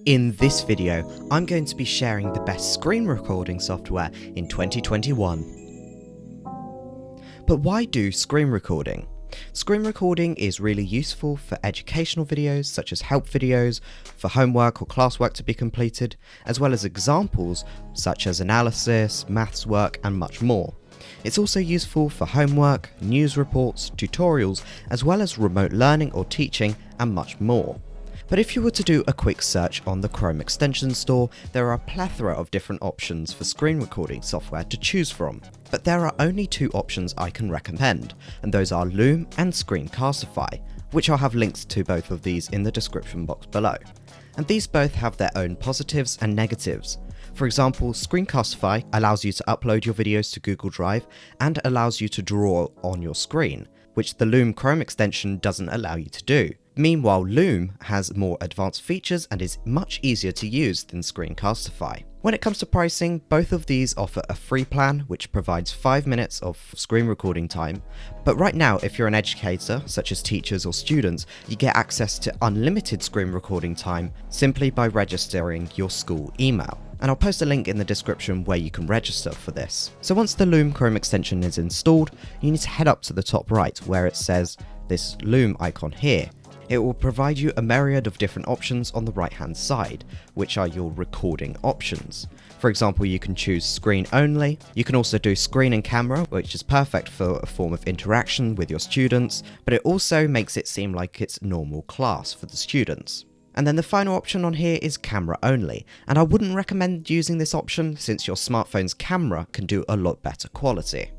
In this video, I'm going to be sharing the best screen recording software in 2021. But why do screen recording? Screen recording is really useful for educational videos such as help videos, for homework or classwork to be completed, as well as examples such as analysis, maths work and much more. It's also useful for homework, news reports, tutorials, as well as remote learning or teaching and much more. But if you were to do a quick search on the Chrome extension store, there are a plethora of different options for screen recording software to choose from. But there are only two options I can recommend, and those are Loom and Screencastify, which I'll have links to both of these in the description box below. And these both have their own positives and negatives. For example, Screencastify allows you to upload your videos to Google Drive and allows you to draw on your screen, which the Loom Chrome extension doesn't allow you to do. Meanwhile, Loom has more advanced features and is much easier to use than Screencastify. When it comes to pricing, both of these offer a free plan which provides 5 minutes of screen recording time, but right now if you're an educator, such as teachers or students, you get access to unlimited screen recording time simply by registering your school email. And I'll post a link in the description where you can register for this. So once the Loom Chrome extension is installed, you need to head up to the top right where it says this Loom icon here. It will provide you a myriad of different options on the right hand side, which are your recording options. For example, you can choose screen only. You can also do screen and camera, which is perfect for a form of interaction with your students, but it also makes it seem like it's normal class for the students. And then the final option on here is camera only, and I wouldn't recommend using this option since your smartphone's camera can do a lot better quality.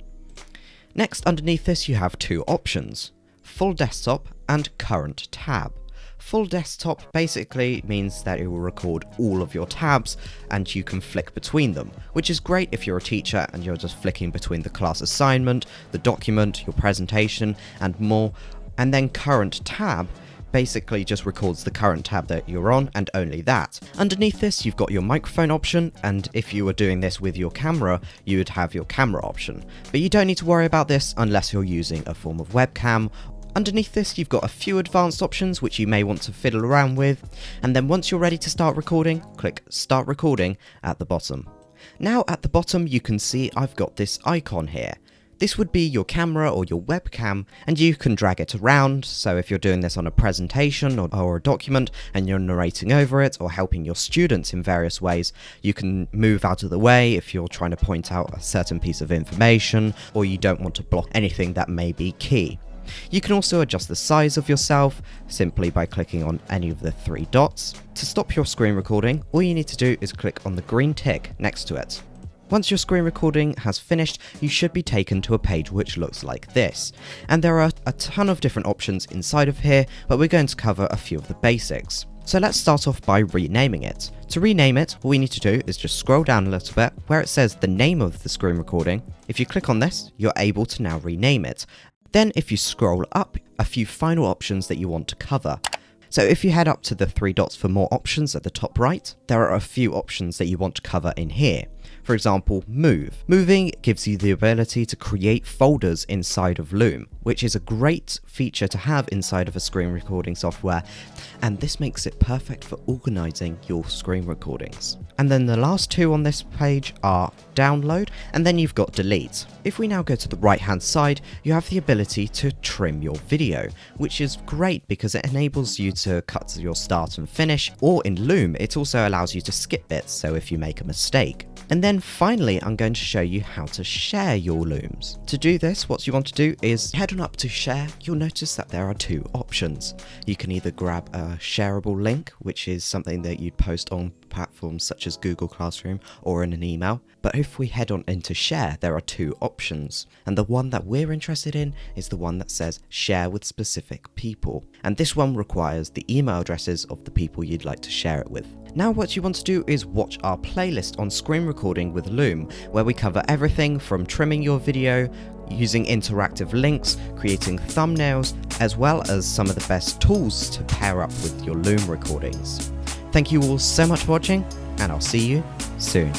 Next, underneath this you have two options, full desktop and current tab. Full desktop basically means that it will record all of your tabs and you can flick between them, which is great if you're a teacher and you're just flicking between the class assignment, the document, your presentation and more. And then current tab basically just records the current tab that you're on and only that. Underneath this you've got your microphone option, and if you were doing this with your camera you would have your camera option, but you don't need to worry about this unless you're using a form of webcam. Underneath this you've got a few advanced options which you may want to fiddle around with, and then once you're ready to start recording, click start recording at the bottom. Now at the bottom you can see I've got this icon here. This would be your camera or your webcam, and you can drag it around, so if you're doing this on a presentation or a document and you're narrating over it or helping your students in various ways, you can move out of the way if you're trying to point out a certain piece of information or you don't want to block anything that may be key. You can also adjust the size of yourself simply by clicking on any of the three dots. To stop your screen recording, all you need to do is click on the green tick next to it. Once your screen recording has finished, you should be taken to a page which looks like this. And there are a ton of different options inside of here, but we're going to cover a few of the basics. So let's start off by renaming it. To rename it, all we need to do is just scroll down a little bit where it says the name of the screen recording. If you click on this, you're able to now rename it. Then if you scroll up, a few final options that you want to cover. So if you head up to the three dots for more options at the top right, there are a few options that you want to cover in here. For example, move. Moving gives you the ability to create folders inside of Loom, which is a great feature to have inside of a screen recording software, and this makes it perfect for organizing your screen recordings. And then the last two on this page are download, and then you've got delete. If we now go to the right hand side, you have the ability to trim your video, which is great because it enables you to cut to your start and finish, or in Loom it also allows you to skip bits, so if you make a mistake. And then finally I'm going to show you how to share your Looms. To do this, what you want to do is head on up to share. You'll notice that there are two options. You can either grab a shareable link, which is something that you'd post on platforms such as Google Classroom or in an email, but if we head on into share, there are two options, and the one that we're interested in is the one that says share with specific people, and this one requires the email addresses of the people you'd like to share it with. Now what you want to do is watch our playlist on screen recording with Loom, where we cover everything from trimming your video, using interactive links, creating thumbnails, as well as some of the best tools to pair up with your Loom recordings. Thank you all so much for watching, and I'll see you soon.